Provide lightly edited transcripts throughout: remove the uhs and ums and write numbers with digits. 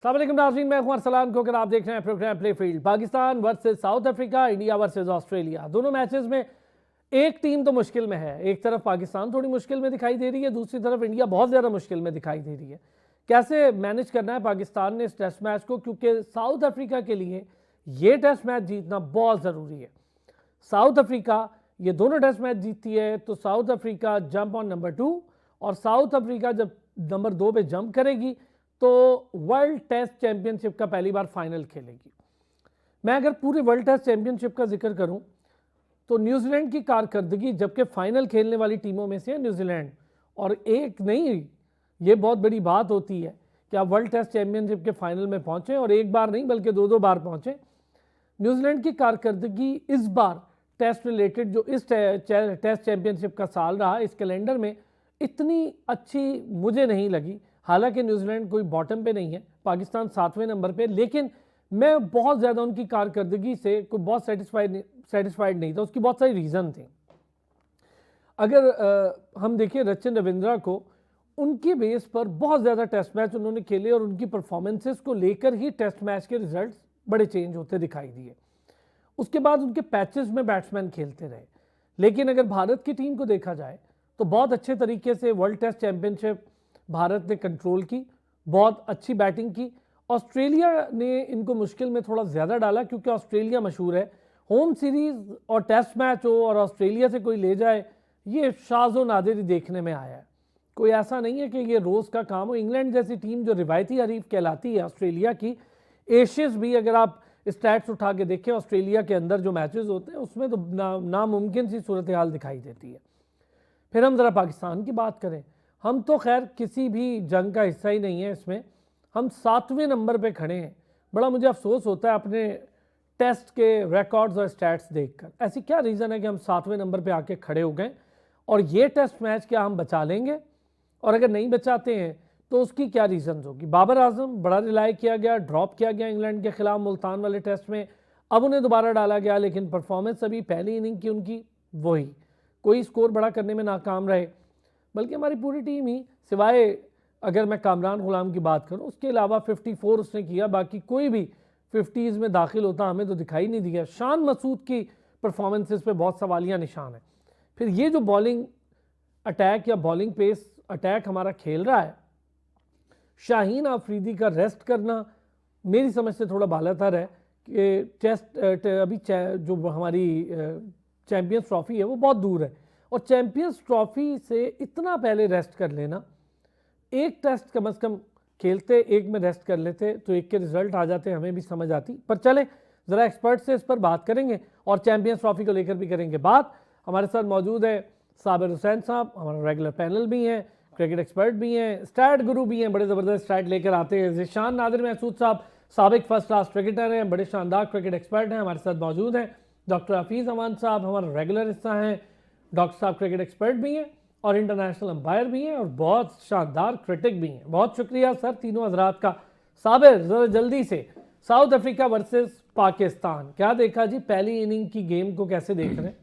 अस्सलाम वालेकुम नाज़रीन, मैं हूं अरसलान खोकर। आप देख रहे हैं program play field. Pakistan versus South Africa, India versus Australia. दोनों मैचेस में एक टीम तो मुश्किल में है। एक तरफ पाकिस्तान थोड़ी मुश्किल में दिखाई दे रही है, दूसरी तरफ इंडिया बहुत ज़्यादा मुश्किल में दिखाई दे रही है। कैसे मैनेज करना है पाकिस्तान ने इस टेस्ट मैच को, क्योंकि साउथ अफ्रीका के लिए ये टेस्ट मैच जीतना बहुत ज़रूरी है। साउथ अफ्रीका ये दोनों टेस्ट मैच जीतती है तो south Africa jump on number 2, और साउथ अफ्रीका जब नंबर 2 पे जंप करेगी तो वर्ल्ड टेस्ट चैंपियनशिप का पहली बार फाइनल खेलेगी। मैं अगर पूरी वर्ल्ड टेस्ट चैंपियनशिप का जिक्र करूं तो न्यूजीलैंड की कारकर्दगी, जबकि फाइनल खेलने वाली टीमों में से है न्यूजीलैंड, और एक नहीं, ये बहुत बड़ी बात होती है कि आप वर्ल्ड टेस्ट चैंपियनशिप के फाइनल में पहुंचे, और एक बार नहीं बल्कि दो बार पहुंचे। न्यूजीलैंड की कारकर्दगी इस बार टेस्ट रिलेटेड, जो इस टेस्ट चैंपियनशिप का साल रहा, इस कैलेंडर में इतनी अच्छी मुझे नहीं लगी। हालांकि न्यूजीलैंड कोई बॉटम पे नहीं है, पाकिस्तान 7वें नंबर पे, लेकिन मैं बहुत ज़्यादा उनकी कारकर्दगी से कोई बहुत सेटिस्फाइड नहीं था। उसकी बहुत सारी रीज़न थे। अगर हम देखें रचिन रविंद्रा को, उनकी बेस पर बहुत ज़्यादा टेस्ट मैच उन्होंने खेले और उनकी परफॉर्मेंसेस को लेकर ही टेस्ट मैच के रिजल्ट्स बड़े चेंज होते दिखाई दिए। उसके बाद उनके पैचेस में बैट्समैन खेलते रहे। लेकिन अगर भारत की टीम को देखा जाए तो बहुत अच्छे तरीके से वर्ल्ड टेस्ट चैंपियनशिप भारत ने कंट्रोल की, बहुत अच्छी बैटिंग की। ऑस्ट्रेलिया ने इनको मुश्किल में थोड़ा ज़्यादा डाला, क्योंकि ऑस्ट्रेलिया मशहूर है होम सीरीज़ और टेस्ट मैच हो और ऑस्ट्रेलिया से कोई ले जाए, ये शाज़ो नादिर ही देखने में आया है। कोई ऐसा नहीं है कि ये रोज़ का काम हो। इंग्लैंड जैसी टीम जो रिवायती हरीफ कहलाती है ऑस्ट्रेलिया की, एशियस भी अगर आप स्टैट्स उठा के देखें ऑस्ट्रेलिया के अंदर जो मैचेस होते हैं उसमें तो नामुमकिन सी सूरत हाल दिखाई देती है। फिर हम ज़रा पाकिस्तान की बात करें, हम तो खैर किसी भी जंग का हिस्सा ही नहीं है इसमें, हम 7वें नंबर पे खड़े हैं। बड़ा मुझे अफसोस होता है अपने टेस्ट के रिकॉर्ड्स और स्टैट्स देखकर। ऐसी क्या रीज़न है कि हम 7वें नंबर पे आके खड़े हो गए, और ये टेस्ट मैच क्या हम बचा लेंगे, और अगर नहीं बचाते हैं तो उसकी क्या रीज़न्स होगी। बाबर आजम बड़ा रिलाय किया गया, ड्रॉप किया गया इंग्लैंड के खिलाफ मुल्तान वाले टेस्ट में, अब उन्हें दोबारा डाला गया, लेकिन परफॉर्मेंस अभी पहली इनिंग की उनकी वही, कोई स्कोर बड़ा करने में नाकाम रहे। बल्कि हमारी पूरी टीम ही, सिवाय अगर मैं कामरान गुलाम की बात करूं, उसके अलावा 54 उसने किया, बाकी कोई भी 50s में दाखिल होता हमें तो दिखाई नहीं दिया। शान मसूद की परफॉर्मेंसेस पे बहुत सवालिया निशान है। फिर ये जो बॉलिंग अटैक या बॉलिंग पेस अटैक हमारा खेल रहा है, शाहीन आफरीदी का रेस्ट करना मेरी समझ से थोड़ा बालातर है कि टेस्ट अभी जो हमारी चैम्पियंस ट्रॉफी है वो बहुत दूर है, और चैम्पियंस ट्रॉफी से इतना पहले रेस्ट कर लेना, एक टेस्ट कम से कम खेलते, एक में रेस्ट कर लेते तो एक के रिजल्ट आ जाते, हमें भी समझ आती। पर चले ज़रा एक्सपर्ट से इस पर बात करेंगे और चैम्पियंस ट्रॉफी को लेकर भी करेंगे बात। हमारे साथ मौजूद है साबिर हुसैन साहब, हमारा रेगुलर पैनल भी हैं, क्रिकेट एक्सपर्ट भी हैं, स्टैट गुरु भी हैं, बड़े ज़बरदस्त स्टैट लेकर आते हैं। ज़िशान नादिर महसूद साहब साबिक फर्स्ट क्लास क्रिकेटर हैं, बड़े शानदार क्रिकेट एक्सपर्ट हैं, हमारे साथ मौजूद हैं। डॉक्टर हफीज़ अमान साहब हमारा रेगुलर हिस्सा हैं, डॉक्टर साहब क्रिकेट एक्सपर्ट भी हैं और इंटरनेशनल अंपायर भी हैं और बहुत शानदार क्रिटिक भी हैं। बहुत शुक्रिया सर तीनों हजरात का। साबिर, ज़रा जल्दी से साउथ अफ्रीका वर्सेस पाकिस्तान, क्या देखा जी, पहली इनिंग की गेम को कैसे देख रहे हैं?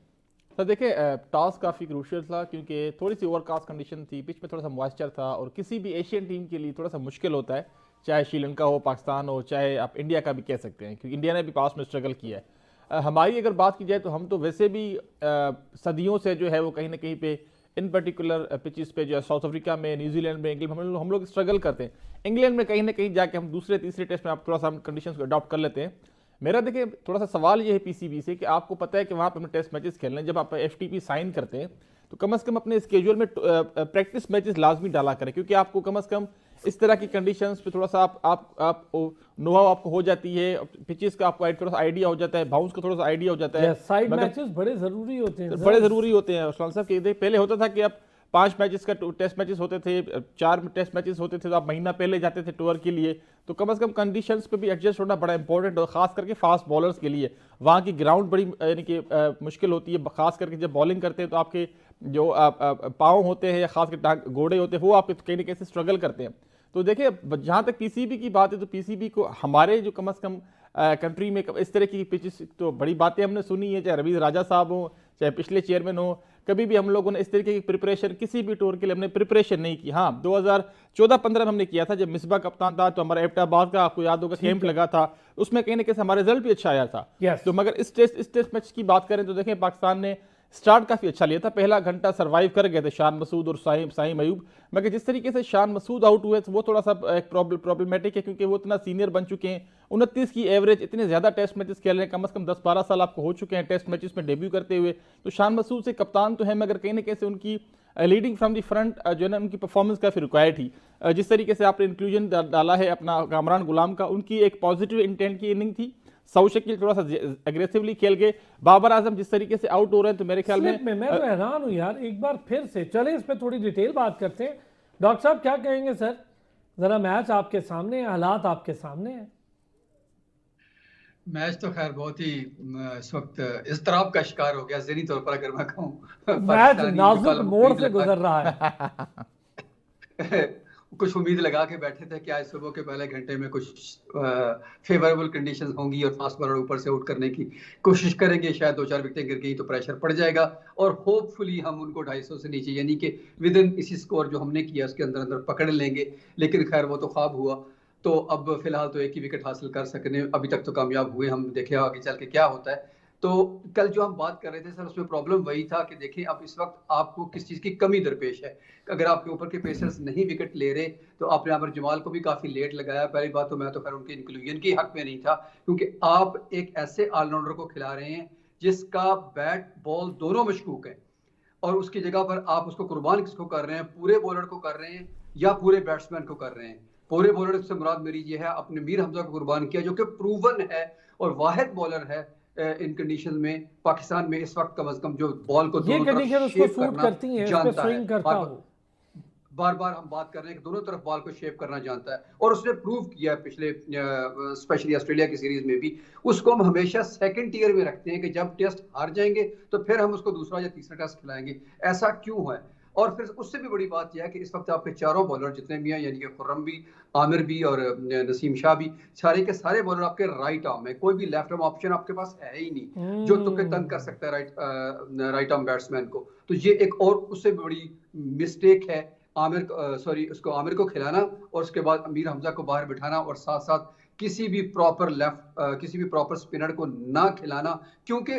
तो देखिए, टॉस काफ़ी क्रूशियल था क्योंकि थोड़ी सी ओवरकास्ट कंडीशन थी, पिच में थोड़ा सा मॉइस्चर था, और किसी भी एशियन टीम के लिए थोड़ा सा मुश्किल होता है, चाहे श्रीलंका हो, पाकिस्तान हो, चाहे आप इंडिया का भी कह सकते हैं, क्योंकि इंडिया ने भी पास में स्ट्रगल किया है। हमारी अगर बात की जाए तो हम तो वैसे भी सदियों से जो है वो कहीं ना कहीं पे इन पर्टिकुलर पिचेस पे जो है साउथ अफ्रीका में, न्यूजीलैंड में, इंग्लैंड में हम लोग स्ट्रगल करते हैं। इंग्लैंड में कहीं ना कहीं जाके हम दूसरे तीसरे टेस्ट में आप थोड़ा सा हम कंडीशन को अडॉप्ट कर लेते हैं। मेरा देखिए थोड़ा सा सवाल ये है पीसीबी से कि आपको पता है कि वहाँ पे हमें टेस्ट मैचेस खेलने, जब आप एफटीपी साइन करते हैं तो कम से कम अपने स्केड्यूल में प्रैक्टिस मैचेस लाजमी डाला करें, क्योंकि आपको कम से कम इस तरह की कंडीशंस पे थोड़ा सा आप नो हाउ आपको हो जाती है, पिचेस का आपको थोड़ा सा आइडिया हो जाता है, बाउंस का थोड़ा सा आइडिया हो जाता है। साइड मैचेस बड़े ज़रूरी होते हैं, बड़े ज़रूरी होते हैं। उस्मान साहब के पहले होता था कि आप 5 मैचेस का टेस्ट मैचेस होते थे, 4 टेस्ट मैचेस होते थे, तो आप महीना पहले जाते थे टूर के लिए, तो कम से कम कंडीशंस पे भी एडजस्ट होना बड़ा इंपॉर्टेंट है, खास करके फास्ट बॉलर्स के लिए। वहाँ की ग्राउंड बड़ी यानी कि मुश्किल होती है, खास करके जब बॉलिंग करते हैं तो आपके जो पाँव होते हैं या खास कर घोड़े होते हैं वो आपके कहीं ना कहीं से स्ट्रगल करते हैं। तो देखिए, जहाँ तक पीसीबी की बात है तो पीसीबी को हमारे जो कम से कम कंट्री में इस तरह की पिचेस, तो बड़ी बातें हमने सुनी है, चाहे रवीज राजा साहब हों, चाहे पिछले चेयरमैन हो, कभी भी हम लोगों ने इस तरीके की प्रिपरेशन किसी भी टूर के लिए हमने प्रिपरेशन नहीं की। हाँ, 2014-15 में हमने किया था, जब मिसबा कप्तान था, तो हमारा एबटाबाद का आपको याद होगा कैंप लगा था, उसमें कहीं ना कहीं हमारा रिजल्ट भी अच्छा आया था। Yes. तो मगर इस टेस्ट मैच की बात करें तो देखें, पाकिस्तान ने स्टार्ट काफी अच्छा लिया था, पहला घंटा सरवाइव कर गए थे शान मसूद और साइम अयूब, मगर जिस तरीके से शान मसूद आउट हुए तो वो थोड़ा सा एक प्रॉब्लमेटिक है, क्योंकि वो इतना सीनियर बन चुके हैं, 29 की एवरेज, इतने ज्यादा टेस्ट मैचेस खेल रहे हैं, कम से कम 10-12 साल आपको हो चुके हैं टेस्ट मैचेस में डेब्यू करते हुए। तो शान मसूद से कप्तान तो है, मगर कहीं ना कहीं से उनकी लीडिंग फ्रॉम द फ्रंट जो है ना, उनकी परफॉर्मेंस काफी रिक्वायर्ड थी। जिस तरीके से आपने इंक्लूजन डाला है अपना कामरान गुलाम का, उनकी एक पॉजिटिव इंटेंट की इनिंग थी। सऊद शकील थोड़ा सा एग्रेसिवली खेल गए, बाबर आजम जिस तरीके से आउट हो रहे हैं, तो मेरे ख्याल में मैं तो हैरान हूं यार। एक बार फिर से चले इस पे थोड़ी डिटेल बात करते हैं। डॉक्टर साहब क्या कहेंगे सर? जरा मैच आपके सामने है, हालात आपके सामने है। मैच तो खैर बहुत ही इस वक्त इज़्तिराब का शिकार हो गया ज़हनी तौर पर, अगर मैं कहूँ। मैच नाजुक मोड़ से गुजर रहा है। कुछ उम्मीद लगा के बैठे थे कि आज सुबह के पहले घंटे में कुछ फेवरेबल कंडीशंस होंगी और फास्ट बॉलर ऊपर से आउट करने की कोशिश करेंगे, शायद 2-4 विकेटें गिर गई तो प्रेशर पड़ जाएगा और होपफुली हम उनको 250 से नीचे, यानी कि विद इन इसी स्कोर जो हमने किया उसके अंदर अंदर पकड़ लेंगे। लेकिन खैर वो तो ख्वाब हुआ। तो अब फिलहाल तो एक ही विकेट हासिल कर सकने, अभी तक तो कामयाब हुए हम, देखे आगे चल के क्या होता है। तो कल जो हम बात कर रहे थे सर, उसमें प्रॉब्लम वही था कि देखिए अब इस वक्त आपको किस चीज़ की कमी दरपेश है। अगर आपके ऊपर के पेसर्स नहीं विकेट ले रहे तो आपने आमिर जमाल को भी काफ़ी लेट लगाया। पहली बात तो मैं तो खैर उनके इंक्लूजन की हक में नहीं था, क्योंकि आप एक ऐसे ऑलराउंडर को खिला रहे हैं जिसका बैट बॉल दोनों मशकूक है, और उसकी जगह पर आप उसको कुर्बान किसको कर रहे हैं? पूरे बॉलर को कर रहे हैं या पूरे बैट्समैन को कर रहे हैं? पूरे बॉलर से मुराद मेरी ये है, अपने मीर हमजा को कुर्बान किया जो कि प्रूवन है और वाहिद बॉलर है इन कंडीशन में पाकिस्तान में इस वक्त, कम से कम जो बॉल को ये दोनों कंडीशन तरफ उसको शेप सूट करना करती हैं, उस पे जानता है। स्विंग करता हो। बार बार हम बात कर रहे हैं कि दोनों तरफ बॉल को शेप करना जानता है, और उसने प्रूव किया है पिछले स्पेशली ऑस्ट्रेलिया की सीरीज में भी। उसको हम हमेशा सेकंड टियर में रखते हैं कि जब टेस्ट हार जाएंगे तो फिर हम उसको दूसरा या तीसरा टेस्ट खिलाएंगे। ऐसा क्यों है? और फिर उससे भी बड़ी बात यह है कि इस वक्त आपके चारों बॉलर जितने भी हैं, यानी कि खुर्रम भी, आमिर भी और नसीम शाह भी, सारे के सारे बॉलर आपके राइट आर्म है। कोई भी लेफ्ट आर्म ऑप्शन आपके पास है ही नहीं जो तुक्के तंग कर सकता है राइट आर्म बैट्समैन को। तो ये एक और उससे बड़ी मिस्टेक है आमिर को खिलाना और उसके बाद अमीर हमजा को बाहर बिठाना, और साथ साथ किसी भी प्रॉपर स्पिनर को ना खिलाना, क्योंकि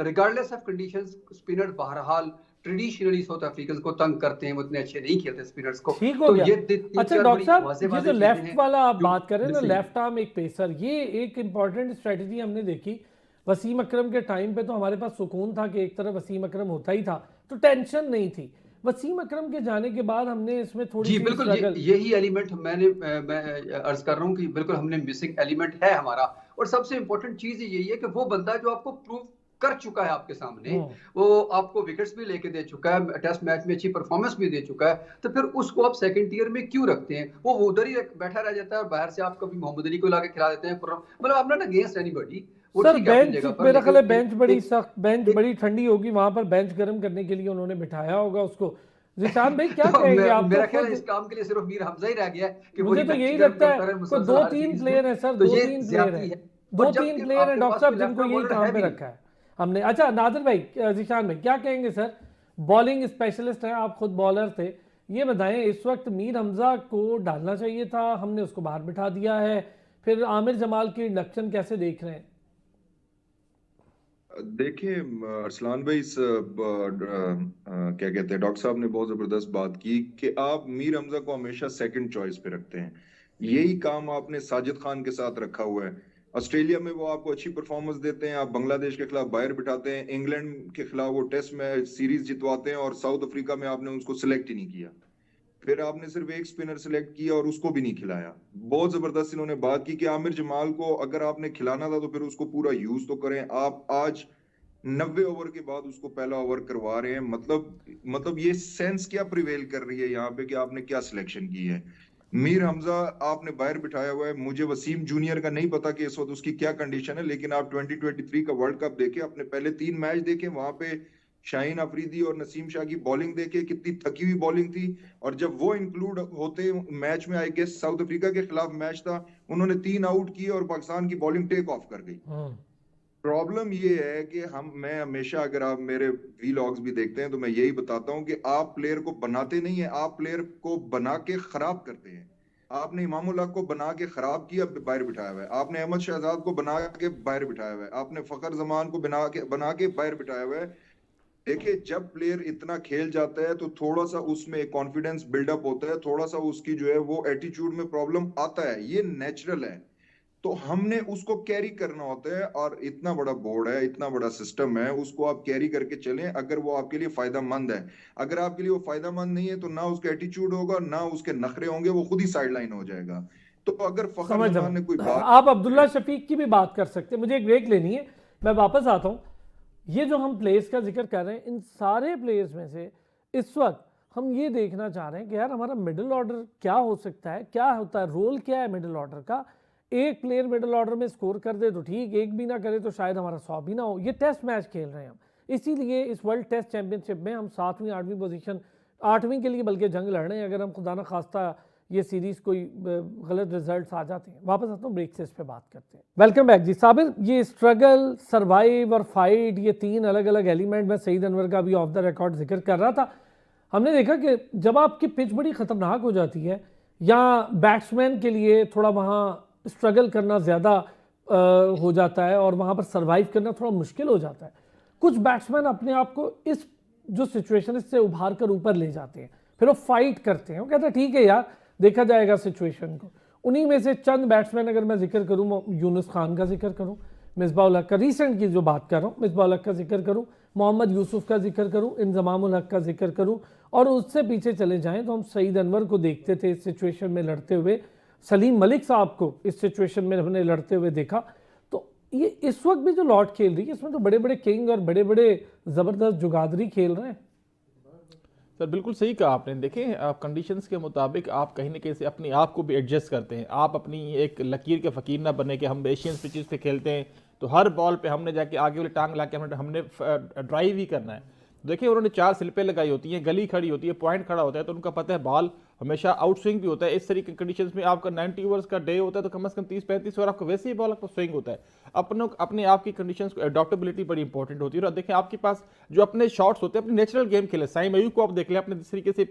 रिगार्डलेस ऑफ कंडीशंस स्पिनर बहरहाल ट्रेडिशनली साउथ अफ्रीकन को तंग करते हैं, वो इतने अच्छे नहीं खेलते स्पिनर्स को। ठीक हो तो गया। ये अच्छा डॉक्टर साहब, ये जो लेफ्ट वाला आप बात कर रहे हैं ना, लेफ्ट आर्म एक पेसर, ये एक इंपॉर्टेंट स्ट्रेटजी हमने देखी वसीम अकरम के टाइम पे। तो हमारे पास सुकून था कि एक तरफ वसीम अकरम होता ही था, तो टेंशन नहीं थी। वसीम अकरम के जाने के बाद हमने इसमें थोड़ी जी बिल्कुल यही एलिमेंट मैं अर्ज कर रहा हूँ कि बिल्कुल हमने मिसिंग एलिमेंट है हमारा। और सबसे इंपॉर्टेंट चीज यही है कि वो बंदा जो आपको प्रूव कर चुका है आपके सामने, वो आपको विकेट्स भी लेके दे चुका है, टेस्ट मैच में अच्छी परफॉर्मेंस भी दे चुका है, तो फिर उसको आप सेकंड टियर में क्यों रखते हैं? वो उधर ही बैठा रह जाता है और बाहर से आप कभी मोहम्मद अली को लाके खिला देते हैं। मतलब आप not against anybody. Sir bench, मेरा ख्याल है बेंच बड़ी सख्त, बेंच बड़ी ठंडी होगी, वहां पर बेंच गर्म करने के लिए उन्होंने बिठाया होगा उसको। जिशान भाई क्या कहेंगे आप? मेरा ख्याल है इस काम के लिए सिर्फ मीर हमजा ही रह गया है कि मुझे तो यही लगता है। तो 2-3 प्लेयर है सर, 2-3 प्लेयर है, 2-3 प्लेयर है डॉक्टर साहब जिनको यही काम पे रखा है हमने। अच्छा नादिर भाई, जिशान भाई क्या कहेंगे सर? बॉलिंग स्पेशलिस्ट हैं, आप खुद बॉलर थे, ये बताएं इस वक्त मीर हमजा को डालना चाहिए था, हमने उसको बाहर बिठा दिया है, फिर आमिर जमाल की इंडक्शन कैसे देख रहे हैं? देखिए अरसलान भाई, क्या कहते हैं, डॉक्टर साहब ने बहुत जबरदस्त बात की कि आप मीर हमजा को हमेशा सेकंड चॉइस पे रखते हैं। यही काम आपने साजिद खान के साथ रखा हुआ है। ऑस्ट्रेलिया में वो आपको अच्छी परफॉर्मेंस देते हैं, आप बांग्लादेश के खिलाफ बाहर बिठाते हैं, इंग्लैंड के खिलाफ वो टेस्ट में सीरीज जितवाते हैं, और साउथ अफ्रीका में आपने उसको सिलेक्ट ही नहीं किया। फिर आपने सिर्फ एक स्पिनर सिलेक्ट किया और उसको भी नहीं खिलाया। बहुत जबरदस्त इन्होंने बात की कि आमिर जमाल को अगर आपने खिलाना था तो फिर उसको पूरा यूज तो करें। आप आज 90 ओवर के बाद उसको पहला ओवर करवा रहे हैं। मतलब ये सेंस क्या प्रिवेल कर रही है यहाँ पे कि आपने क्या सिलेक्शन की है? मीर हमजा आपने बाहर बिठाया हुआ है। मुझे वसीम जूनियर का नहीं पता कि इस वक्त उसकी क्या कंडीशन है, लेकिन आप 2023 का वर्ल्ड कप देखें, अपने पहले 3 मैच देखें, वहां पे शाहीन अफरीदी और नसीम शाह की बॉलिंग देखे, कितनी थकी हुई बॉलिंग थी। और जब वो इंक्लूड होते मैच में, आई गेस साउथ अफ्रीका के खिलाफ मैच था, उन्होंने 3 आउट किए और पाकिस्तान की बॉलिंग टेक ऑफ कर गई। प्रॉब्लम ये है कि मैं हमेशा, अगर आप मेरे वीलॉग्स भी देखते हैं तो मैं यही बताता हूँ कि आप प्लेयर को बनाते नहीं है, आप प्लेयर को बना के खराब करते हैं। आपने इमामुल हक को बना के खराब किया, बाहर बिठाया हुआ है। आपने अहमद शहजाद को बना के बाहर बिठाया हुआ है। आपने फखर जमान को बना के बाहर बिठाया हुआ है। देखिए, जब प्लेयर इतना खेल जाता है तो थोड़ा सा उसमें कॉन्फिडेंस बिल्डअप होता है, थोड़ा सा उसकी जो है वो एटीट्यूड में प्रॉब्लम आता है, ये नेचुरल है। तो हमने उसको कैरी करना होता है, और इतना बड़ा बोर्ड है, इतना बड़ा सिस्टम है, उसको आप कैरी करके चलें अगर वो आपके लिए फायदेमंद है। अगर आपके लिए वो फायदेमंद नहीं है तो ना उसका एटीट्यूड होगा, ना उसके नखरे होंगे, वो खुद ही साइडलाइन हो जाएगा। तो अगर फखर समझ जमान ने कोई रहा हूं। बात, आप अब्दुल्ला शफीक की भी बात कर सकते हैं। मुझे एक ब्रेक लेनी है, मैं वापस आता हूं। ये जो हम प्लेयर्स का जिक्र कर रहे हैं, इन सारे प्लेयर्स में से इस वक्त हम ये देखना चाह रहे हैं कि यार हमारा मिडिल ऑर्डर क्या हो सकता है, क्या होता है, रोल क्या है मिडिल ऑर्डर का। एक प्लेयर मिडिल ऑर्डर में स्कोर कर दे तो ठीक, एक भी ना करे तो शायद हमारा 100 भी ना हो। ये टेस्ट मैच खेल रहे हैं हम, इसीलिए इस वर्ल्ड टेस्ट चैंपियनशिप में हम 7वीं 8वीं पोजीशन, 8वीं के लिए बल्कि जंग लड़ रहे हैं। अगर हम खुदा न खास्ता ये सीरीज कोई गलत रिजल्ट्स आ जाते हैं। वापस आता हूँ, ब्रेक से इस पे बात करते हैं। वेलकम बैक जी। साबिर, ये स्ट्रगल, सर्वाइव और फाइट, ये 3 अलग अलग एलिमेंट, मैं सईद अनवर का भी ऑफ द रिकॉर्ड जिक्र कर रहा था। हमने देखा कि जब आपकी पिच बड़ी ख़तरनाक हो जाती है या बैट्समैन के लिए थोड़ा वहाँ स्ट्रगल करना ज़्यादा हो जाता है और वहाँ पर सर्वाइव करना थोड़ा मुश्किल हो जाता है, कुछ बैट्समैन अपने आप को इस जो सिचुएशन इससे उभार कर ऊपर ले जाते हैं, फिर वो फाइट करते हैं, वो कहते हैं ठीक है यार देखा जाएगा सिचुएशन को। उन्हीं में से चंद बैट्समैन अगर मैं जिक्र करूँ, यूनुस खान का जिक्र करूँ, मिसबाह-उल हक का, रिसेंट की जो बात कर रहा हूँ, मिसबाह-उल हक का जिक्र करूँ, मोहम्मद यूसुफ का जिक्र करूँ, इंजमामुल हक का जिक्र करूँ, और उससे पीछे चले जाएं तो हम सईद अनवर को देखते थे इस सिचुएशन में लड़ते हुए, सलीम मलिक साहब को इस सिचुएशन में हमने लड़ते हुए देखा। तो ये इस वक्त भी जो लॉट खेल रही है, इसमें तो बड़े बड़े किंग और बड़े बड़े ज़बरदस्त जुगादरी खेल रहे हैं। सर बिल्कुल सही कहा आपने। देखें, आप कंडीशंस के मुताबिक आप कहीं ना कहीं से अपने आप को भी एडजस्ट करते हैं। आप अपनी एक लकीर के फ़कीर ना बने कि हम एशियन पिचेस पे खेलते हैं तो हर बॉल पे हमने जाके आगे वाली टांग ला के हमने ड्राइव ही करना है। देखिए, उन्होंने 4 स्लिपें लगाई होती हैं, गली खड़ी होती है, पॉइंट खड़ा होता है, तो उनका पता है बॉल हमेशा आउट स्विंग भी होता है। इस तरीके की कंडीशंस में आपका 90 ओवर्स का डे होता है तो कम से कम 30-35 ओवर आपको वैसे ही बॉल आपको स्विंग होता है। अपने आप की कंडीशंस को एडॉप्टेबिलिटी बड़ी इंपॉर्टेंट होती है। और देखें, आपके पास जो अपने शॉट्स होते हैं, अपने नेचुरल गेम खेले। साइम अयूब को आप देख लें, आपने जिस तरीके से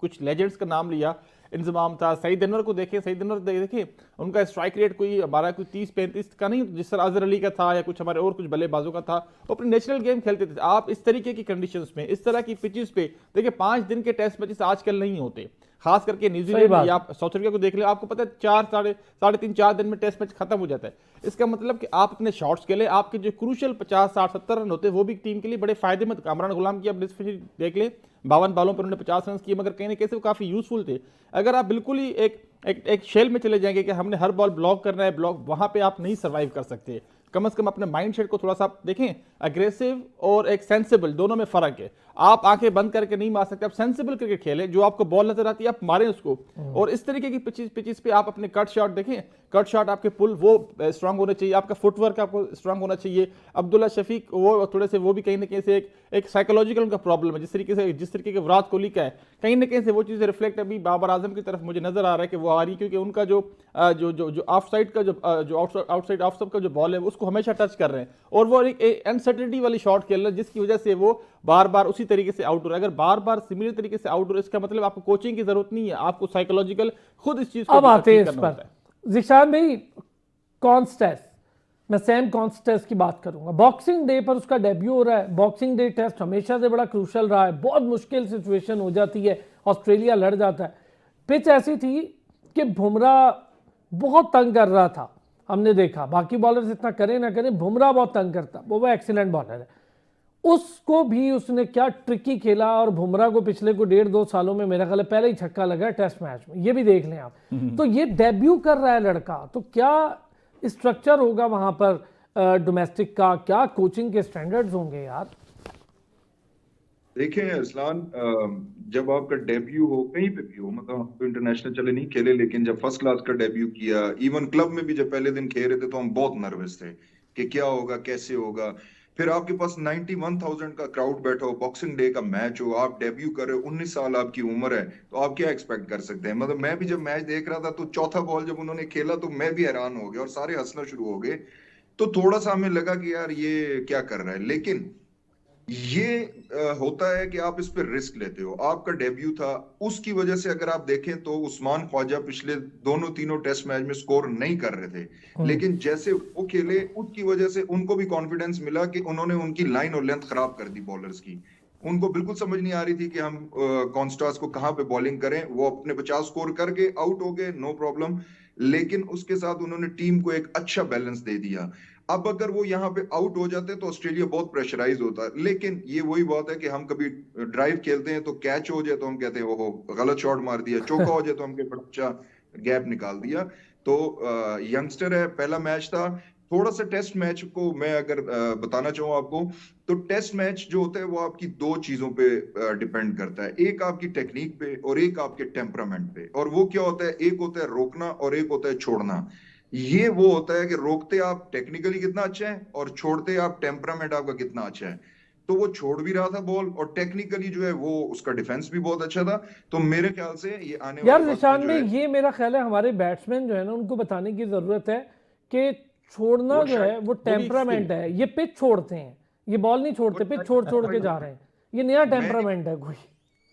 कुछ लेजेंड्स का नाम लिया, इंजमाम था, सईद अनवर को देखें, सईद अनवर देखिए उनका स्ट्राइक रेट कोई हमारा कोई 30-35 का नहीं, जिस तरह अजहर अली का था या कुछ हमारे और कुछ बल्लेबाजों का था, वो अपने नेचुरल गेम खेलते थे। आप इस तरीके की कंडीशंस में, इस तरह की पिचेस पे देखिए 5 दिन के टेस्ट मैचेस आजकल नहीं होते, खास करके न्यूजीलैंड या साउथ अफ्रीका को देख ले, आपको पता है 4-3 दिन में टेस्ट मैच खत्म हो जाता है। इसका मतलब कि आप अपने शॉट्स के लिए आपके जो क्रूशल 50-60-70 रन होते हैं वो भी टीम के लिए बड़े फायदेमंद। कामरान गुलाम की आप देख ले, 52 बॉलों पर उन्होंने 50 रन किए, मगर कहीं ना कहीं वो काफी यूजफुल थे। अगर आप बिल्कुल ही एक शेल में चले जाएंगे कि हमने हर बॉल ब्लॉक करना है, ब्लॉक, वहां पे आप नहीं सर्वाइव कर सकते। कम से कम अपने माइंडसेट को थोड़ा सा देखें। एग्रेसिव और एक सेंसिबल, दोनों में फर्क है। आप आंखें बंद करके नहीं मार सकते, आप सेंसिबल क्रिकेट खेलें, जो आपको बॉल नजर आती है आप मारें उसको। और इस तरीके की पिचेस पे आप अपने कट शॉट देखें, कट शॉट आपके पुल वो स्ट्रांग होने चाहिए, आपका फुटवर्क आपको स्ट्रांग होना चाहिए। अब्दुल्ला शफीक वो थोड़े से वो भी कहीं ना कहीं से एक साइकोलॉजिकल उनका प्रॉब्लम है, जिस तरीके के विराट कोहली का है, कहीं ना कहीं से वो चीज़ें रिफ्लेक्ट अभी बाबर आजम की तरफ मुझे नजर आ रहा है कि वो आ रही, क्योंकि उनका जो ऑफ साइड का जो आउटसाइड ऑफ सब का जो बॉल है उसको हमेशा टच कर रहे हैं, और वो एक अनसर्टेनिटी वाली शॉट खेल रहे हैं, जिसकी वजह से वो बार बार उसी तरीके से आउट हो रहा है। अगर बार बार सिमिलर तरीके से आउट हो रहा है, इसका मतलब आपको कोचिंग की जरूरत नहीं है, आपको साइकोलॉजिकल खुद इस चीज को अब आते हैं इस करना पर। जिशान भाई, कॉन्स्टेस, मैं सैम कॉन्स्टेस की बात करूंगा। बॉक्सिंग डे पर उसका डेब्यू हो रहा है। बॉक्सिंग डे टेस्ट हमेशा से बड़ा क्रूशल रहा है, बहुत मुश्किल सिचुएशन हो जाती है, ऑस्ट्रेलिया लड़ जाता है। पिच ऐसी थी कि बुमराह बहुत तंग कर रहा था, हमने देखा, बाकी बॉलर्स इतना करें ना करें, बुमराह बहुत तंग करता, वो एक्सीलेंट बॉलर है। उसको भी उसने क्या ट्रिकी खेला, और बुमराह को पिछले को 1.5-2 सालों में मेरा ख्याल है पहले ही छक्का लगा टेस्ट मैच में, ये भी देख लें आप। तो ये डेब्यू कर रहा है लड़का, तो क्या स्ट्रक्चर होगा वहां पर डोमेस्टिक का, क्या कोचिंग के स्टैंडर्ड्स होंगे यार? देखें अरसलान, जब आपका डेब्यू हो कहीं पे भी हो, मतलब हम तो इंटरनेशनल चले नहीं खेले, लेकिन जब फर्स्ट क्लास का डेब्यू किया, इवन क्लब में भी जब पहले दिन खेल रहे थे तो हम बहुत नर्वस थे कि क्या होगा, कैसे होगा। फिर आपके पास 91,000 का क्राउड बैठा हो, बॉक्सिंग डे का मैच हो, आप डेब्यू कर रहे हो, 19 साल आपकी उम्र है, तो आप क्या एक्सपेक्ट कर सकते हैं। मतलब मैं भी जब मैच देख रहा था तो चौथा बॉल जब उन्होंने खेला तो मैं भी हैरान हो गया और सारे हंसना शुरू हो गए तो थोड़ा सा हमें लगा कि यार ये क्या कर रहा है। लेकिन ये होता है कि आप इस पर रिस्क लेते हो, आपका डेब्यू था, उसकी वजह से अगर आप देखें तो उस्मान ख्वाजा पिछले दोनों तीनों टेस्ट मैच में स्कोर नहीं कर रहे थे, लेकिन जैसे वो खेले उसकी वजह से उनको भी कॉन्फिडेंस मिला कि उन्होंने उनकी लाइन और लेंथ खराब कर दी बॉलर्स की। उनको बिल्कुल समझ नहीं आ रही थी कि हम कॉन्स्टास को कहां पे बॉलिंग करें। वो अपने 50 स्कोर करके आउट हो गए, नो प्रॉब्लम, लेकिन उसके साथ उन्होंने टीम को एक अच्छा बैलेंस दे दिया। अब अगर वो यहाँ पे आउट हो जाते तो ऑस्ट्रेलिया बहुत प्रेशराइज होता है। लेकिन ये वही बात है कि हम कभी ड्राइव खेलते हैं तो कैच हो जाए तो हम कहते हैं ओहो गलत शॉट मार दिया, चौका हो जाए तो हम कहते अच्छा गैप निकाल दिया। तो यंगस्टर है, पहला मैच था। थोड़ा सा टेस्ट मैच को मैं अगर बताना चाहूँ आपको, तो टेस्ट मैच जो होता है वो आपकी दो चीजों पे डिपेंड करता है, एक आपकी टेक्निक पे और एक आपके टेम्परामेंट पे। और वो क्या होता है, एक होता है रोकना और एक होता है छोड़ना। ये वो होता है कि रोकते आप टेक्निकली कितना अच्छा है और छोड़ते आप टेम्परामेंट आपका कितना अच्छा है। तो वो छोड़ भी रहा था बॉल और टेक्निकली जो है वो उसका डिफेंस भी बहुत अच्छा था। तो मेरे ख्याल से ये आने यार वाले वक्त निशान में जो भाई, है ये मेरा ख्याल है हमारे बैट्समैन जो है ना उनको बताने की जरूरत है कि छोड़ना वो जो है शायद वो वो भी एक टेम्परामेंट स्किल है। ये पिच छोड़ते हैं, ये बॉल नहीं छोड़ते, पिच छोड़ छोड़ के जा रहे हैं। ये नया मैं टेम्परामेंट है कोई।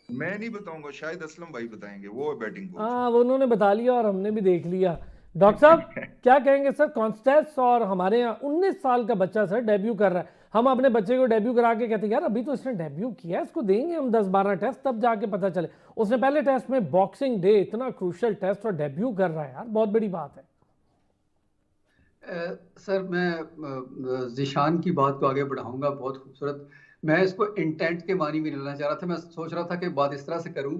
मैं नहीं बताऊंगा, शायद असलम भाई बताएंगे, वो है बैटिंग कोच। हाँ, वो उन्होंने बता लिया और हमने भी देख लिया। डॉक्टर साहब क्या कहेंगे सर, कॉन्स्टेंस और हमारे यहाँ 19 साल का बच्चा सर डेब्यू कर रहा है। हम अपने बच्चे को डेब्यू करा के कहते हैं यार अभी तो इसने डेब्यू किया है, इसको देंगे हम 10-12 टेस्ट तब जाके पता चले। उसने पहले टेस्ट में बॉक्सिंग डे, इतना क्रूशियल टेस्ट, और डेब्यू कर रहा है यार, बहुत बड़ी बात है। सर मैं जिशान की बात को आगे बढ़ाऊंगा, बहुत खूबसूरत। मैं इसको इंटेंट के मानी में लेना चाह रहा था। मैं सोच रहा था कि बात इस तरह से करूं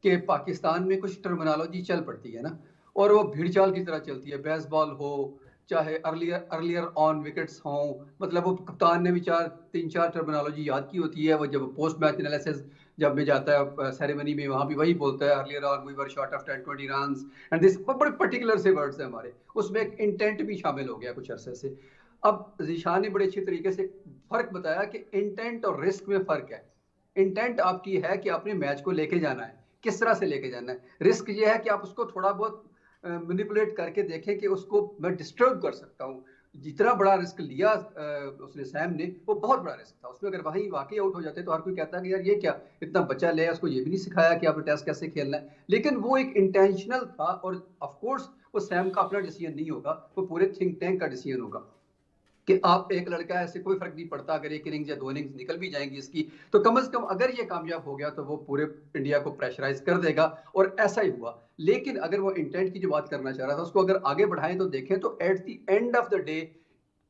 कि पाकिस्तान में कुछ टर्मिनोलॉजी चल पड़ती है ना, और वो भीड़ चाल की तरह चलती है। बेसबॉल हो, चाहे अर्लियर ऑन विकेट्स हों, मतलब वो कप्तान ने भी 3-4 टर्मिनोलॉजी याद की होती है। वो जब पोस्ट मैच एनालिसिस जब में जाता है सेरेमनी में, वहां भी वही बोलता है, earlier on we were short of 10-20 runs and this, बड़े पर्टिकुलर से वर्ड्स हैं हमारे। उसमें एक इंटेंट भी शामिल हो गया कुछ अरसे से। अब जीशान ने बड़े अच्छे तरीके से फर्क बताया कि इंटेंट और रिस्क में फर्क है। इंटेंट आपकी है कि आपने मैच को लेके जाना है, किस तरह से लेके जाना है। रिस्क ये है कि आप उसको थोड़ा बहुत मैनिपुलेट करके देखें कि उसको मैं डिस्टर्ब कर सकता हूँ। जितना बड़ा रिस्क लिया उसने सैम ने, वो बहुत बड़ा रिस्क था। उसमें अगर वही वाकई आउट हो जाते तो हर कोई कहता है कि यार ये क्या, इतना बच्चा ले, उसको ये भी नहीं सिखाया कि आपने टेस्ट कैसे खेलना है। लेकिन वो एक इंटेंशनल था, और ऑफ कोर्स वो सैम का अपना डिसीजन नहीं होगा, वो पूरे थिंक टैंक का डिसीजन होगा कि आप एक लड़का है, ऐसे कोई फर्क नहीं पड़ता अगर एक इनिंग्स या 2 इनिंग्स निकल भी जाएंगी इसकी, तो कम से कम अगर ये कामयाब हो गया तो वो पूरे इंडिया को प्रेशराइज कर देगा। और ऐसा ही हुआ। लेकिन अगर वो इंटेंट की जो बात करना चाह रहा था उसको अगर आगे बढ़ाएं तो देखें तो at the end of the day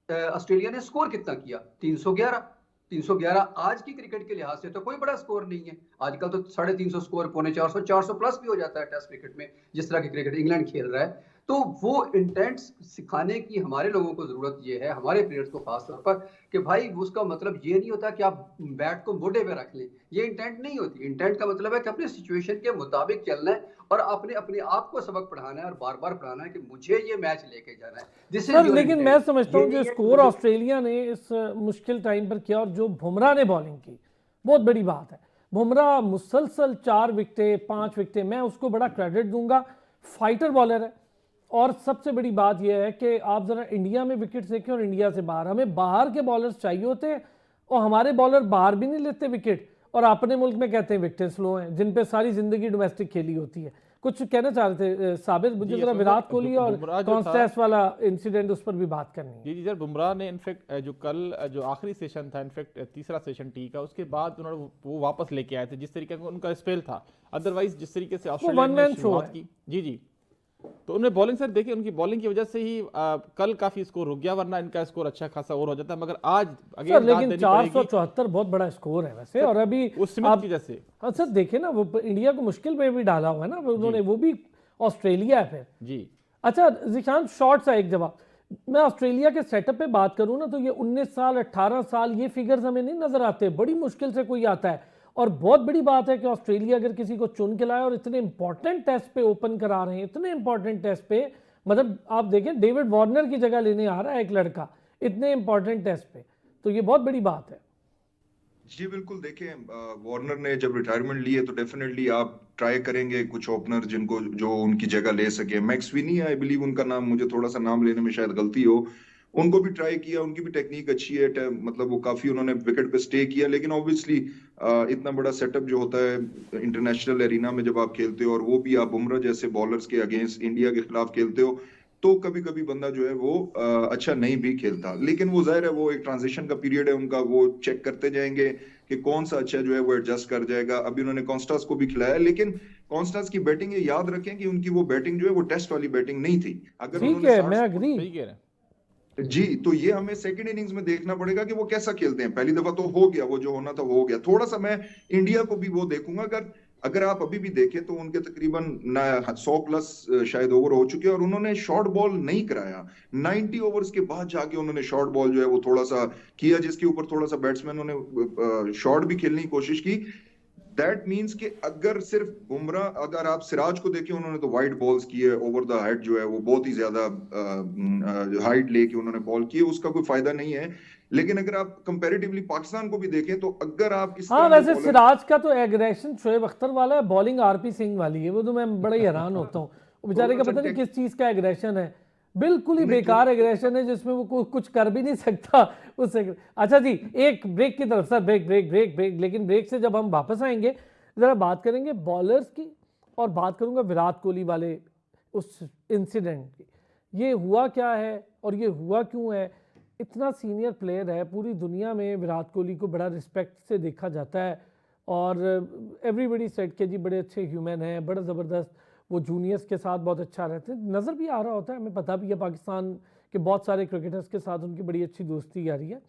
Australia ने स्कोर कितना किया, 311। 311 आज की क्रिकेट के लिहाज से तो कोई बड़ा स्कोर नहीं है। आजकल तो 350 स्कोर, 450, 400 प्लस भी हो जाता है टेस्ट क्रिकेट में, जिस तरह की क्रिकेट इंग्लैंड खेल रहा है। तो वो इंटेंट सिखाने की हमारे लोगों को जरूरत ये है, हमारे प्लेयर्स को खासतौर पर, कि भाई उसका मतलब ये नहीं होता कि आप बैट को मोढे पे रख लें। ये इंटेंट नहीं होती। इंटेंट का मतलब है कि अपने सिचुएशन के मुताबिक चलना है और आपने अपने आप को सबक पढ़ाना है और बार बार पढ़ाना है कि मुझे ये मैच लेके जाना है। दिस इज सर योर लेकिन मैं समझता हूँ जो स्कोर इंटेंट। ऑस्ट्रेलिया ने इस मुश्किल टाइम पर किया और जो बुमराह ने बॉलिंग की, बहुत बड़ी बात है। बुमराह मुसलसल 4 विकेटें 5 विकेटें, मैं उसको बड़ा क्रेडिट दूंगा। फाइटर बॉलर है। और सबसे बड़ी बात यह है कि आप जरा इंडिया में विकेट देखें और इंडिया से बाहर, हमें बाहर के बॉलर्स चाहिए होते हैं और हमारे बॉलर बाहर भी नहीं लेते विकेट, और अपने मुल्क में कहते हैं विकेटें स्लो हैं, जिन पे सारी जिंदगी डोमेस्टिक खेली होती है। कुछ कहना चाह रहे थे साबिर, मुझे जरा विराट कोहली और कॉन्स्टेंस वाला इंसिडेंट उस पर भी बात करनी है। जी सर, बुमराह ने इनफैक्ट जो कल जो आखिरी सेशन था, इनफैक्ट तीसरा सेशन टी का, उसके बाद उन्होंने वो वापस लेके आए थे जिस तरीके का उनका स्पेल था। अदरवाइज जिस तरीके से ऑस्ट्रेलिया ने शुरुआत की, जी तो उन्हें बॉलिंग सर देखिए, उनकी बॉलिंग की वजह से ही कल काफी स्कोर रुक गया, वरना इनका स्कोर अच्छा खासा और हो जाता है। मगर आज सर लेकिन 474 बहुत बड़ा स्कोर है वैसे, और अभी उस स्मिथ की वजह से। हाँ सर देखे ना, वो इंडिया को मुश्किल में भी डाला हुआ है ना उन्होंने, वो भी ऑस्ट्रेलिया है फिर। जी अच्छा जिशान, शॉर्ट सा एक जवाब। मैं ऑस्ट्रेलिया के सेटअप पे बात करूं ना, तो ये 19 साल 18 साल ये फिगर्स हमें नहीं नजर आते, बड़ी मुश्किल से कोई आता है। और बहुत बड़ी बात है कि ऑस्ट्रेलिया अगर किसी को चुन के लाए और इतने इंपॉर्टेंट टेस्ट पे ओपन करा रहे हैं, इतने इंपॉर्टेंट टेस्ट पे, मतलब आप देखें डेविड वार्नर की जगह लेने आ रहा है एक लड़का इतने इंपॉर्टेंट टेस्ट पे, तो ये बहुत बड़ी बात है। जी बिल्कुल, देखें वार्नर ने जब रिटायरमेंट ली है तो डेफिनेटली आप ट्राई करेंगे कुछ ओपनर जिनको जो उनकी जगह ले सके। मैक्स विनी, आई बिलीव उनका नाम, मुझे थोड़ा सा नाम लेने में शायद गलती हो, उनको भी ट्राई किया, उनकी भी टेक्निक अच्छी है, मतलब वो काफी उन्होंने विकेट पे स्टे किया, लेकिन ऑब्वियसली इतना बड़ा सेटअप जो होता है इंटरनेशनल एरिना में जब आप खेलते हो, और वो भी आप बुमराह जैसे बॉलर्स के अगेंस्ट इंडिया के खिलाफ खेलते हो, तो कभी कभी बंदा जो है वो अच्छा नहीं भी खेलता। लेकिन वो जाहिर है वो एक ट्रांजिशन का पीरियड है उनका, वो चेक करते जाएंगे कि कौन सा अच्छा जो है वो एडजस्ट कर जाएगा। अभी उन्होंने कॉन्स्टास को भी खिलाया, लेकिन कॉन्स्टास की बैटिंग, ये याद रखें कि उनकी वो बैटिंग जो है वो टेस्ट वाली बैटिंग नहीं थी। अगर ठीक उन्होंने है, मैं 60 अग्री। सही कह रहे हैं। जी, तो ये हमें सेकंड इनिंग्स में देखना पड़ेगा कि वो कैसा खेलते हैं। पहली दफा तो हो गया, वो जो होना था वो हो गया। थोड़ा सा मैं इंडिया को भी वो देखूंगा, अगर अगर आप अभी भी देखें तो उनके तकरीबन 100 प्लस शायद ओवर हो चुके हैं, और उन्होंने शॉर्ट बॉल नहीं कराया। 90 ओवर्स के बाद जाके उन्होंने शॉर्ट बॉल जो है वो थोड़ा सा किया, जिसके ऊपर थोड़ा सा बैट्समैनों ने शॉर्ट भी खेलने की कोशिश की। दैट मीन्स कि अगर सिर्फ बुमराह, अगर आप सिराज को देखें, उन्होंने तो वाइड बॉल्स किए, ओवर द हेड जो है वो बहुत ही ज्यादा हाइट लेके उन्होंने बॉल किए, उसका कोई फायदा नहीं है। लेकिन अगर आप कंपैरेटिवली पाकिस्तान को भी देखें, तो अगर आप इस हाँ, तरह वैसे सिराज का तो एग्रेशन शोएब अख्तर वाला है, बॉलिंग आरपी सिंह वाली है, वो तो मैं बड़ा ही हैरान होता हूँ। वो बेचारे का पता नहीं किस चीज का एग्रेशन है, बिल्कुल ही बेकार एग्रेशन है, जिसमें वो कुछ कर भी नहीं सकता उससे। अच्छा जी, एक ब्रेक की तरफ, sir break break break break, लेकिन ब्रेक से जब हम वापस आएंगे जरा बात करेंगे बॉलर्स की, और बात करूंगा विराट कोहली वाले उस इंसिडेंट की। ये हुआ क्या है और ये हुआ क्यों है? इतना सीनियर प्लेयर है, पूरी दुनिया में विराट कोहली को बड़ा रिस्पेक्ट से देखा जाता है, और एवरीबडी सेड के जी बड़े अच्छे ह्यूमन हैं, बड़ा ज़बरदस्त, वो जूनियर्स के साथ बहुत अच्छा रहते हैं, नज़र भी आ रहा होता है, हमें पता भी है पाकिस्तान के बहुत सारे क्रिकेटर्स के साथ उनकी बड़ी अच्छी दोस्ती आ रही है।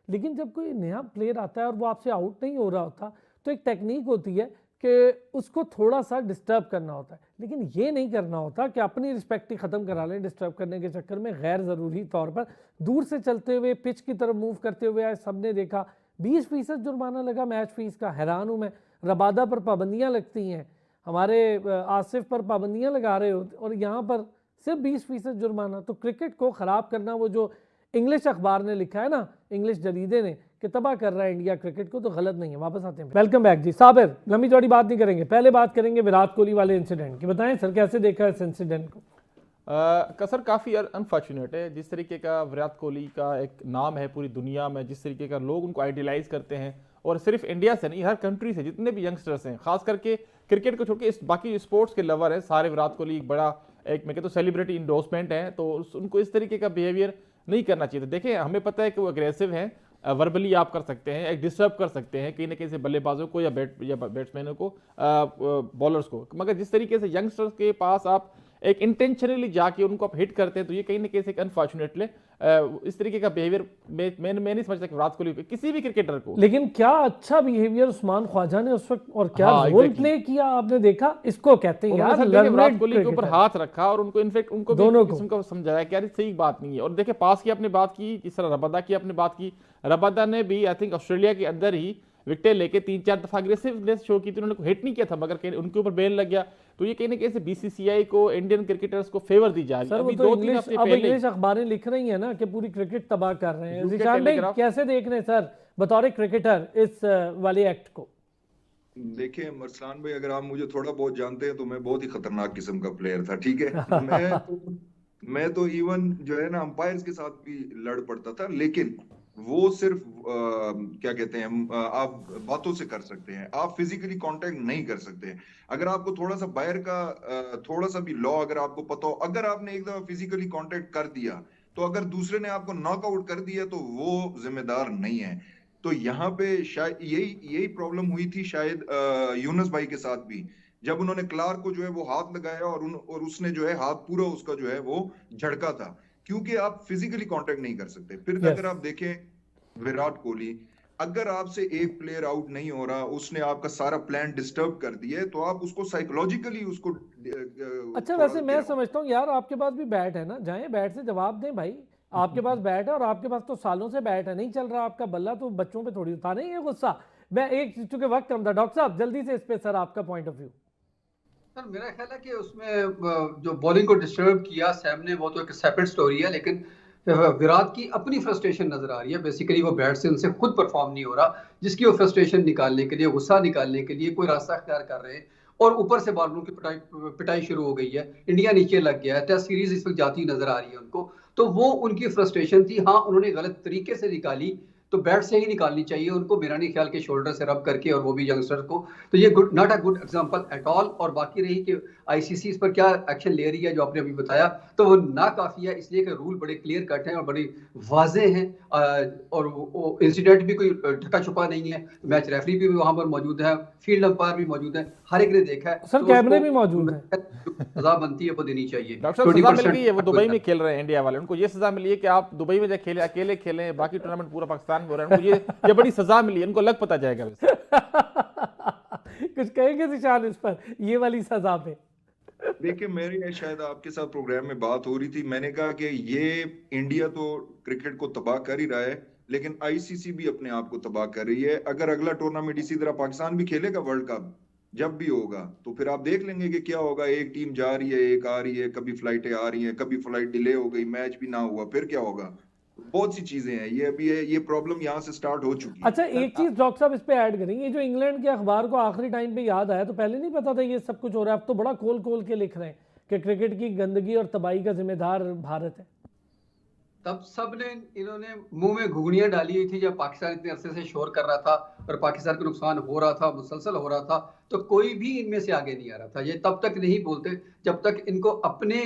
लेकिन जब कोई नया प्लेयर आता है और वो आपसे आउट नहीं हो रहा होता, तो एक टेक्निक होती है कि उसको थोड़ा सा डिस्टर्ब करना होता है, लेकिन ये नहीं करना होता कि अपनी रिस्पेक्ट ही ख़त्म करा लें डिस्टर्ब करने के चक्कर में, गैर ज़रूरी तौर पर दूर से चलते हुए पिच की तरफ मूव करते हुए आए। सबने देखा 20% जुर्माना लगा मैच फीस का, हैरान हूँ मैं। रबादा पर पाबंदियाँ लगती हैं, हमारे आसिफ पर पाबंदियाँ लगा रहे होते, और यहाँ पर सिर्फ 20% जुर्माना। तो क्रिकेट को ख़राब करना, वो जो इंग्लिश अखबार ने लिखा है ना, इंग्लिश जरीदे ने, कि तबाह कर रहा है इंडिया क्रिकेट को, तो गलत नहीं है। वापस आते हैं, वेलकम बैक जी। साबिर, लंबी चौड़ी बात नहीं करेंगे, पहले बात करेंगे विराट कोहली वाले इंसिडेंट की। बताएं सर, कैसे देखा इस इंसिडेंट को? सर काफ़ी अनफॉर्चुनेट है जिस तरीके का विराट कोहली का एक नाम है पूरी दुनिया में, जिस तरीके का लोग उनको आइडियलाइज करते हैं, और सिर्फ इंडिया से नहीं, हर कंट्री से जितने भी यंगस्टर्स हैं, खास करके क्रिकेट को छोड़ के बाकी स्पोर्ट्स के लवर हैं, सारे विराट कोहली एक बड़ा, एक मैं कहता हूँ सेलिब्रिटी इंडोर्समेंट है, तो उनको इस तरीके का बिहेवियर नहीं करना चाहिए था। देखिए, हमें पता है कि वो अग्रेसिव हैं, वर्बली आप कर सकते हैं, एक डिस्टर्ब कर सकते हैं कहीं ना कहीं से बल्लेबाजों को या बैट्समैनों को, बॉलर्स को, मगर जिस तरीके से यंगस्टर्स के पास आप एक इंटेंशनली जाके उनको आप हिट करते हैं, तो ये कहीं ना कहीं से एक अनफॉर्चुनेटली इस तरीके का बिहेवियर मैं नहीं समझता कि विराट कोहली किसी भी क्रिकेटर को। लेकिन क्या अच्छा बिहेवियर उस्मान ख्वाजा ने उस वक्त, और क्या हाँ, रोल प्ले किया आपने देखा, इसको कहते हैं यार विराट कोहली के ऊपर हाथ रखा, और उनको इनफेक्ट उनको दोनों को समझाया कि यार सही बात नहीं है। और देखिए, पास की आपने बात की, जिस तरह रबादा की आपने बात की, रबादा ने भी आई थिंक ऑस्ट्रेलिया के अंदर ही विकेट लेके 3-4 दफा अग्रेसिवनेस शो की थी, उन्होंने हिट नहीं किया था, मगर उनके ऊपर बैन लग गया। तो ये कहीं ना कहीं से बीसीसीआई को, इंडियन क्रिकेटर्स को फेवर दी जा रही है। अभी तो इंग्लिश अखबारें लिख रही हैं ना कि पूरी क्रिकेट तबाह कर रहे हैं। जिशान भाई, कैसे देख रहे हैं सर बतौर क्रिकेटर इस वाले एक्ट को? देखिए अरसलान भाई, अगर आप मुझे थोड़ा बहुत जानते हैं तो मैं बहुत ही खतरनाक किस्म का प्लेयर था, ठीक है। मैं तो इवन जो है ना अंपायर्स के साथ भी लड़ पड़ता था, लेकिन वो सिर्फ क्या कहते हैं, आप बातों से कर सकते हैं, आप फिजिकली कांटेक्ट नहीं कर सकते। अगर आपको थोड़ा सा बाहर का थोड़ा सा भी लॉ अगर आपको पता हो, अगर आपने एक दफा फिजिकली कांटेक्ट कर दिया, तो अगर दूसरे ने आपको नॉकआउट कर दिया तो वो जिम्मेदार नहीं है। तो यहाँ पे शायद यही प्रॉब्लम हुई थी शायद यूनुस भाई के साथ भी, जब उन्होंने क्लार्क को जो है वो हाथ लगाया, और उसने जो है हाथ पूरा उसका जो है वो झड़का था, क्योंकि आप फिजिकली कांटेक्ट नहीं कर सकते। फिर अगर आप देखें विराट कोहली, अगर आपसे एक प्लेयर आउट नहीं हो रहा, उसने आपका सारा प्लान डिस्टर्ब कर दिया, तो आप उसको साइकोलॉजिकली उसको अच्छा, वैसे मैं समझता हूँ यार, आपके पास भी बैट है ना, जाएं बैट से जवाब दें भाई। आपके पास बैट है, और आपके पास तो सालों से बैट है, नहीं चल रहा आपका बल्ला, तो बच्चों पे थोड़ी उतारे ये गुस्सा। मैं एक चूंकि वक्त कम था, डॉक्टर साहब जल्दी से इस पे सर आपका पॉइंट ऑफ व्यू। सर मेरा ख्याल है कि उसमें जो बॉलिंग को डिस्टर्ब किया सैम ने, वो तो एक सेपरेट स्टोरी है, लेकिन विराट की अपनी फ्रस्ट्रेशन नजर आ रही है। बेसिकली वो बैट से उनसे खुद परफॉर्म नहीं हो रहा, जिसकी वो फ्रस्ट्रेशन निकालने के लिए, गुस्सा निकालने के लिए कोई रास्ता अख्तियार कर रहे हैं, और ऊपर से बॉलरों की पिटाई शुरू हो गई है। इंडिया नीचे लग गया है, टेस्ट सीरीज इस वक्त जाती नजर आ रही है उनको। तो वो उनकी फ्रस्ट्रेशन थी। हाँ, उन्होंने गलत तरीके से निकाली, तो बैट से ही निकालनी चाहिए उनको, मेरा नहीं ख्याल के शोल्डर से रब करके, और वो भी यंगस्टर को। तो ये good, not a good example at all. और बाकी रही कि आईसीसी इस पर क्या एक्शन ले रही है, जो आपने अभी बताया, तो वो ना काफी है, इसलिए कि रूल बड़े क्लियर कट हैं और बड़े वाजे हैं। और वो इंसिडेंट भी कोई ढका छुपा नहीं है। मैच रेफरी भी वहां पर मौजूद है, फील्ड अंपायर भी मौजूद है, हर एक ने देखा है। सर तो कैमरे उसको भी मौजूद है। सजा बनती है वो देनी चाहिए। डॉक्टर साहब सजा मिल गई है, वो 20% दुबई में खेल रहे हैं इंडिया वाले, उनको ये सजा मिली है कि आप दुबई में जाके खेले, अकेले खेलें, बाकी टूर्नामेंट पूरा पाकिस्तान में हो रहा है, उनको ये बड़ी सजा मिली है, उनको लग पता जाएगा वैसे। कुछ कहेंगे निशान इस पर, ये वाली सजा पे? देखिए, मेरे शायद आपके साथ प्रोग्राम में बात हो रही थी, मैंने कहा कि ये इंडिया तो क्रिकेट को तबाह कर ही रहा है, लेकिन आईसीसी भी अपने आप को तबाह कर रही है। अगर अगला टूर्नामेंट इसी तरह पाकिस्तान भी खेलेगा वर्ल्ड कप जब भी होगा, तो फिर आप देख लेंगे कि क्या होगा। एक टीम जा रही है, एक आ रही है, कभी फ्लाइटें आ रही हैं, कभी फ्लाइट डिले हो गई, मैच भी ना हुआ, फिर क्या होगा। बहुत सी चीजें हैं, ये अभी ये प्रॉब्लम यहाँ से स्टार्ट हो चुकी है। अच्छा, एक चीज डॉक्टर साहब इस पे ऐड करेंगे, ये जो इंग्लैंड के अखबार को आखिरी टाइम पे याद आया, तो पहले नहीं पता था ये सब कुछ हो रहा है, अब तो बड़ा खोल खोल के लिख रहे हैं कि क्रिकेट की गंदगी और तबाही का जिम्मेदार भारत है। तब सब ने, इन्होंने मुंह में घुघनियां डाली हुई थी जब पाकिस्तान इतने अरसे से शोर कर रहा था और पाकिस्तान को नुकसान हो रहा था, मुसलसल हो रहा था, तो कोई भी इनमें से आगे नहीं आ रहा था। ये तब तक नहीं बोलते जब तक इनको अपने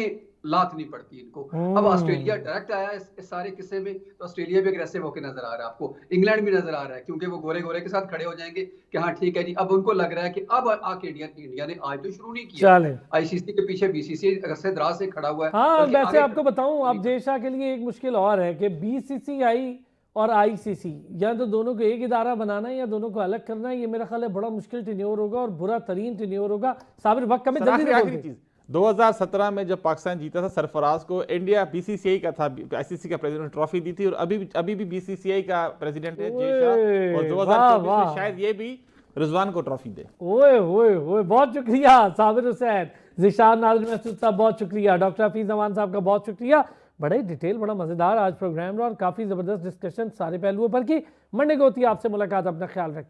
लात नहीं पड़ती इनको। अब ऑस्ट्रेलिया डायरेक्ट आया इस सारे किस्से में, तो ऑस्ट्रेलिया भी अग्रेसिव होकर नजर आ रहा है आपको, इंग्लैंड भी नजर आ रहा है, क्योंकि वो गोरे गोरे के साथ खड़े हो जाएंगे कि हाँ ठीक है जी। अब उनको लग रहा है कि अब आके इंडिया ने आज तो शुरू नहीं किया, आईसीसी के पीछे बीसीसीआई अरसे दराज से खड़ा हुआ है। हाँ, वैसे आपको बताऊं, अब जय शाह के लिए एक मुश्किल और है कि बीसीसीआई और आईसीसी, या तो दोनों को एक इदारा बनाना है या दोनों को अलग करना है। ये मेरा ख्याल है बड़ा मुश्किल टेन्योर होगा और बुरा तरीन टेन्योर होगा। साबिर वक्त कम है, जल्दी आखिरी चीज, 2017 में जब पाकिस्तान जीता था, सरफराज को इंडिया बीसीसीआई का था, आईसीसी का प्रेसिडेंट ट्रॉफी दी थी, और अभी भी बीसीसीआई का प्रेसिडेंट है जय शाह, और 2024 में शायद ये भी रिजवान को ट्रॉफी दे। ओए ओए ओए, बहुत शुक्रिया साबिर हुसैन, ज़िशान नाज़िर महसूद साहब बहुत शुक्रिया, डॉक्टर हफीज अमान साहब का बहुत शुक्रिया। बड़ा ही डिटेल, बड़ा मजेदार आज प्रोग्राम रहा और काफी जबरदस्त डिस्कशन सारे पहलुओं पर की। मंडे को होती है आपसे मुलाकात, अपना ख्याल रखिए।